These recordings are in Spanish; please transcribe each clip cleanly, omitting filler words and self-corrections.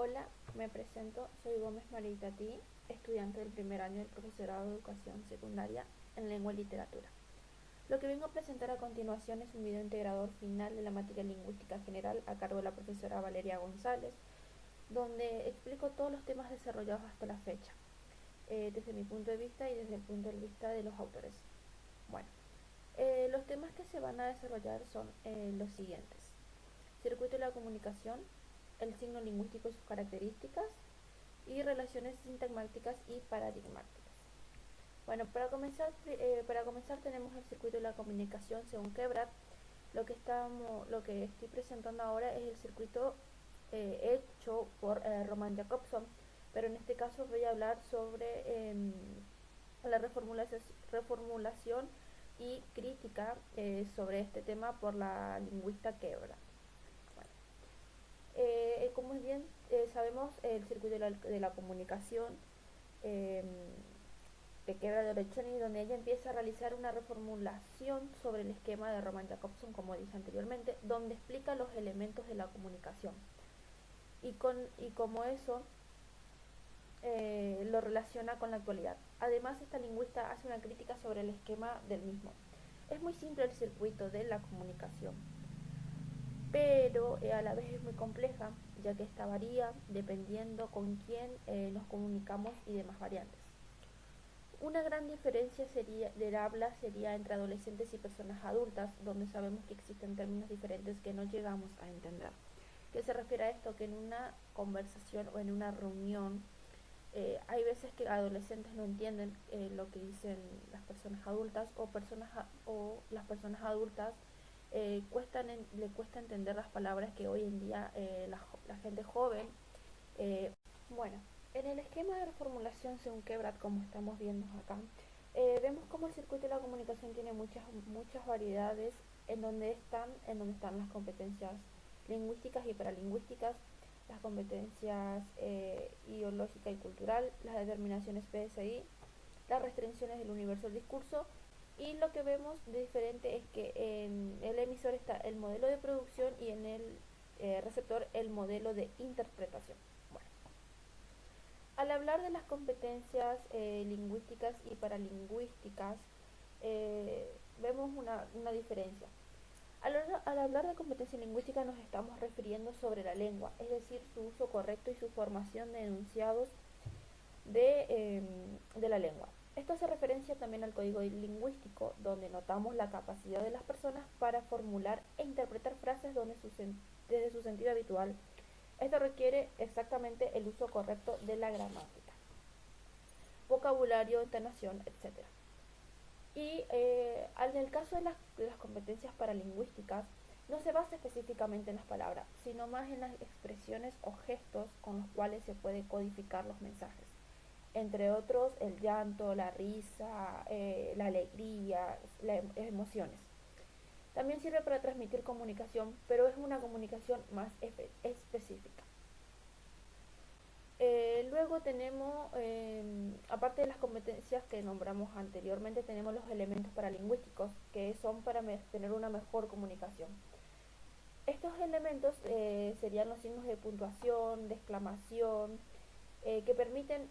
Hola, me presento, soy Gómez Maritatí, estudiante del primer año del profesorado de educación secundaria en lengua y literatura. Lo que vengo a presentar a continuación es un video integrador final de la materia lingüística general a cargo de la profesora Valeria González, donde explico todos los temas desarrollados hasta la fecha, desde mi punto de vista y desde el punto de vista de los autores. Bueno, los temas que se van a desarrollar son los siguientes: circuito de la comunicación, el signo lingüístico y sus características, y relaciones sintagmáticas y paradigmáticas. Bueno, para comenzar tenemos el circuito de la comunicación según Quebrat. Lo que estoy presentando ahora es el circuito hecho por Roman Jacobson, pero en este caso voy a hablar sobre la reformulación y crítica sobre este tema por la lingüista Quebrat. Bueno, como bien sabemos, el circuito de la comunicación eh, de Quebra de Orechoni, donde ella empieza a realizar una reformulación sobre el esquema de Roman Jacobson, como dije anteriormente, donde explica los elementos de la comunicación y como eso lo relaciona con la actualidad. Además, esta lingüista hace una crítica sobre el esquema del mismo. Es muy simple el circuito de la comunicación, pero a la vez es muy compleja, ya que esta varía dependiendo con quién nos comunicamos y demás variantes. Una gran diferencia del habla sería entre adolescentes y personas adultas, donde sabemos que existen términos diferentes que no llegamos a entender. ¿Qué se refiere a esto? Que en una conversación o en una reunión hay veces que adolescentes no entienden lo que dicen las personas adultas, o las personas adultas le cuesta entender las palabras que hoy en día la gente joven. eh, bueno, en el esquema de reformulación según Quebrat, como estamos viendo acá, vemos cómo el circuito de la comunicación tiene muchas variedades en donde están las competencias lingüísticas y paralingüísticas, las competencias ideológica y cultural, las determinaciones PSI, las restricciones del universo del discurso, y lo que vemos de diferente es que en el emisor está el modelo de producción y en el receptor el modelo de interpretación. Bueno, al hablar de las competencias lingüísticas y paralingüísticas, vemos una diferencia. Al hablar de competencia lingüística nos estamos refiriendo sobre la lengua, es decir, su uso correcto y su formación de enunciados de la lengua. Esto hace referencia también al código lingüístico, donde notamos la capacidad de las personas para formular e interpretar frases desde su sentido habitual. Esto requiere exactamente el uso correcto de la gramática, vocabulario, entonación, etc. Y en el caso de las competencias paralingüísticas, no se basa específicamente en las palabras, sino más en las expresiones o gestos con los cuales se puede codificar los mensajes. Entre otros, el llanto, la risa, la alegría, las emociones. También sirve para transmitir comunicación, pero es una comunicación más específica. Luego tenemos, aparte de las competencias que nombramos anteriormente, tenemos los elementos paralingüísticos, que son para tener una mejor comunicación. Estos elementos serían los signos de puntuación, de exclamación, que permiten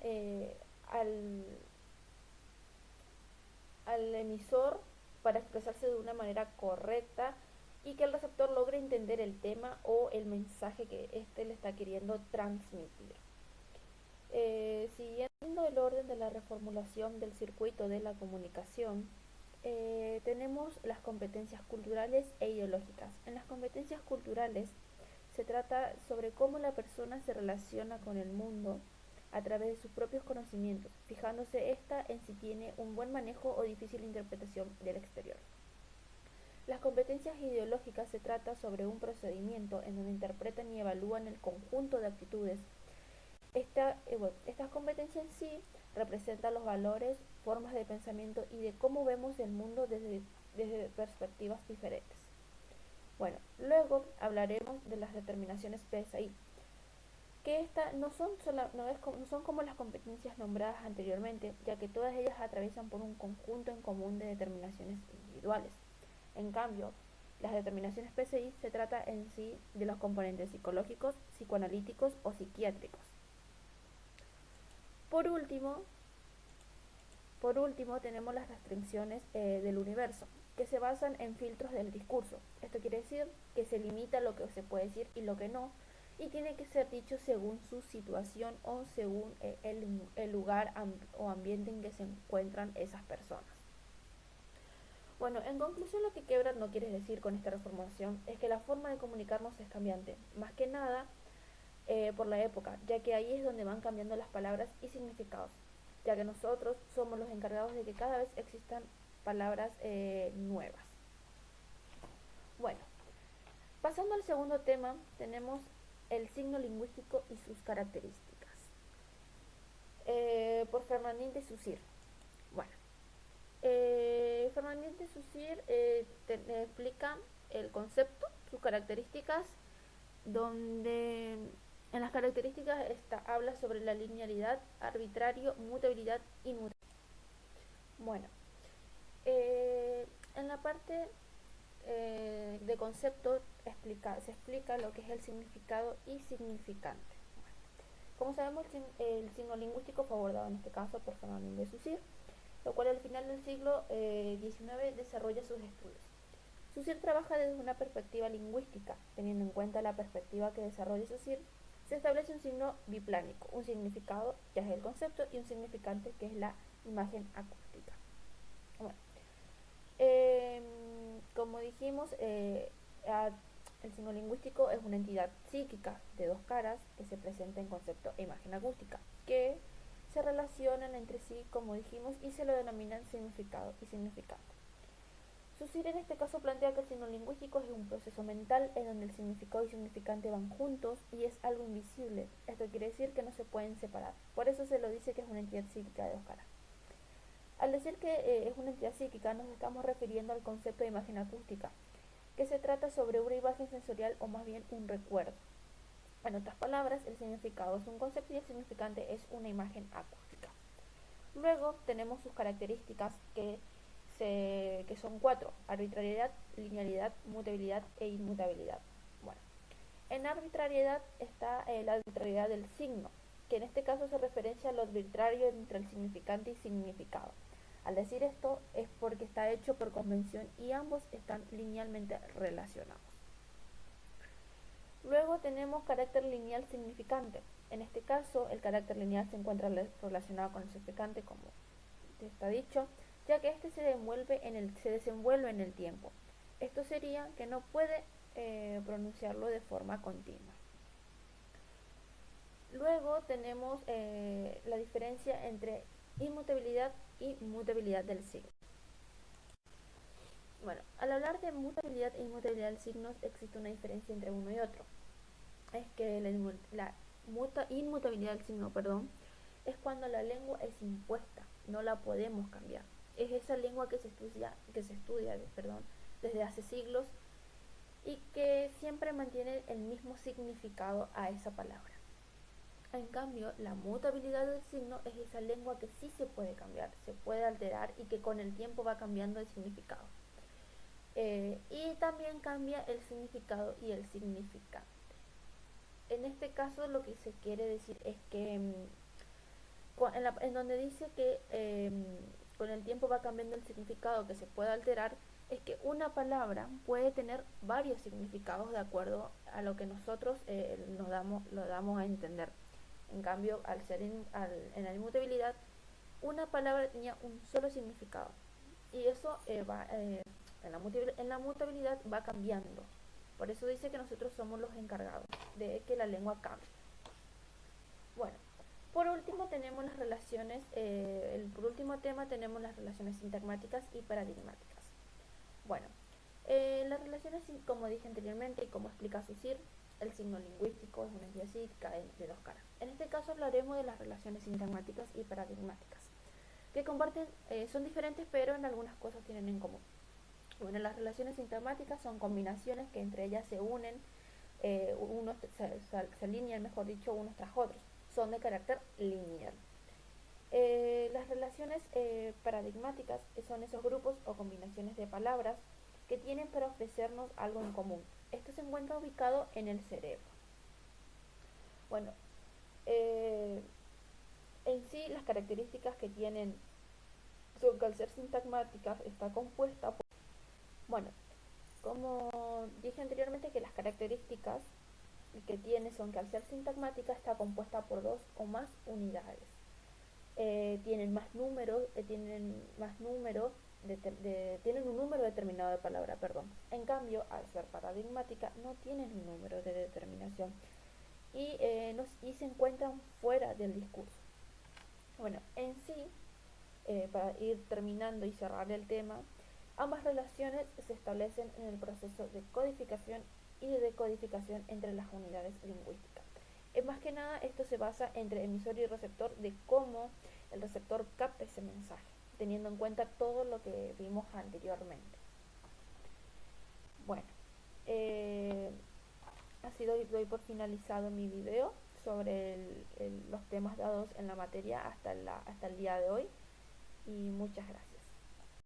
al emisor para expresarse de una manera correcta y que el receptor logre entender el tema o el mensaje que éste le está queriendo transmitir. Siguiendo el orden de la reformulación del circuito de la comunicación, tenemos las competencias culturales e ideológicas. En las competencias culturales se trata sobre cómo la persona se relaciona con el mundo a través de sus propios conocimientos, fijándose esta en si tiene un buen manejo o difícil interpretación del exterior. Las competencias ideológicas se trata sobre un procedimiento en donde interpretan y evalúan el conjunto de actitudes. Estas competencias en sí representan los valores, formas de pensamiento y de cómo vemos el mundo desde perspectivas diferentes. Bueno, luego hablaremos de las determinaciones PSI, que estas no son como las competencias nombradas anteriormente, ya que todas ellas atraviesan por un conjunto en común de determinaciones individuales. En cambio, Las determinaciones PCI se trata en sí de los componentes psicológicos, psicoanalíticos o psiquiátricos. Por último, tenemos las restricciones del universo, que se basan en filtros del discurso. Esto quiere decir que se limita lo que se puede decir y lo que no, y tiene que ser dicho según su situación o según el lugar o ambiente en que se encuentran esas personas. Bueno, en conclusión, lo que Quebra no quiere decir con esta reformulación es que la forma de comunicarnos es cambiante, más que nada por la época, ya que ahí es donde van cambiando las palabras y significados, ya que nosotros somos los encargados de que cada vez existan palabras nuevas. Bueno, pasando al segundo tema, tenemos el signo lingüístico y sus características, por Fernandín de Saussure. Bueno, Fernandín de Saussure explica el concepto, sus características, donde en las características habla sobre la linealidad, arbitrario, mutabilidad y inmutabilidad. Bueno, en la parte de concepto se explica lo que es el significado y significante. Como sabemos, el signo lingüístico fue abordado en este caso por Fernandín de Saussure, lo cual al final del siglo XIX desarrolla sus estudios. Saussure trabaja desde una perspectiva lingüística, teniendo en cuenta la perspectiva que desarrolla Saussure. Se establece un signo biplánico, un significado, que es el concepto, y un significante, que es la imagen acústica. Bueno, como dijimos, el signo lingüístico es una entidad psíquica de dos caras que se presenta en concepto e imagen acústica, que se relacionan entre sí, como dijimos, y se lo denominan significado y significante. Saussure en este caso plantea que el signo lingüístico es un proceso mental en donde el significado y significante van juntos y es algo invisible. Esto quiere decir que no se pueden separar. Por eso se lo dice que es una entidad psíquica de dos caras. Al decir que es una entidad psíquica, nos estamos refiriendo al concepto de imagen acústica, que se trata sobre una imagen sensorial o más bien un recuerdo. En otras palabras, el significado es un concepto y el significante es una imagen acústica. Luego tenemos sus características que son 4: arbitrariedad, linealidad, mutabilidad e inmutabilidad. Bueno, en arbitrariedad está la arbitrariedad del signo, que en este caso se referencia a lo arbitrario entre el significante y significado. Al decir esto es porque está hecho por convención y ambos están linealmente relacionados. Luego tenemos carácter lineal significante. En este caso, el carácter lineal se encuentra relacionado con el significante, como te está dicho, ya que este se desenvuelve en el tiempo. Esto sería que no puede pronunciarlo de forma continua. Luego tenemos la diferencia entre inmutabilidad y mutabilidad del signo. Bueno, al hablar de mutabilidad e inmutabilidad del signo existe una diferencia entre uno y otro. Es que la inmutabilidad del signo, es cuando la lengua es impuesta, no la podemos cambiar. Es esa lengua que se estudia desde hace siglos y que siempre mantiene el mismo significado a esa palabra. En cambio, la mutabilidad del signo es esa lengua que sí se puede cambiar, se puede alterar y que con el tiempo va cambiando el significado. Y también cambia el significado y el significante. En este caso lo que se quiere decir es que en donde dice que con el tiempo va cambiando el significado, que se puede alterar, es que una palabra puede tener varios significados de acuerdo a lo que nosotros lo damos a entender. En cambio, al ser en la inmutabilidad, una palabra tenía un solo significado y eso en la mutabilidad va cambiando. Por eso dice que nosotros somos los encargados de que la lengua cambie. Bueno, por último tenemos las relaciones, por último tema tenemos las relaciones sintagmáticas y paradigmáticas. Bueno, las relaciones, como dije anteriormente y como explica Saussure, el signo lingüístico es una entidad psíquica de dos caras. En este caso hablaremos de las relaciones sintagmáticas y paradigmáticas, que comparten, son diferentes pero en algunas cosas tienen en común. Bueno, las relaciones sintagmáticas son combinaciones que entre ellas se unen, se alinean, mejor dicho, unos tras otros. Son de carácter lineal. Las relaciones paradigmáticas son esos grupos o combinaciones de palabras que tienen para ofrecernos algo en común. Esto se encuentra ubicado en el cerebro. Bueno, eh, en sí las características que tienen son que al ser sintagmáticas está compuesta por, bueno, como dije anteriormente que las características que tiene son que al ser sintagmática está compuesta por dos o más unidades. Tienen un número determinado de palabra, perdón. En cambio, al ser paradigmática, no tienen un número de determinación y se encuentran fuera del discurso. Bueno, en sí, para ir terminando y cerrar el tema, ambas relaciones se establecen en el proceso de codificación y de decodificación entre las unidades lingüísticas. Más que nada, esto se basa entre emisor y receptor de cómo el receptor capta ese mensaje, teniendo en cuenta todo lo que vimos anteriormente. Bueno, eh, así doy por finalizado mi video sobre los temas dados en la materia hasta el día de hoy y muchas gracias.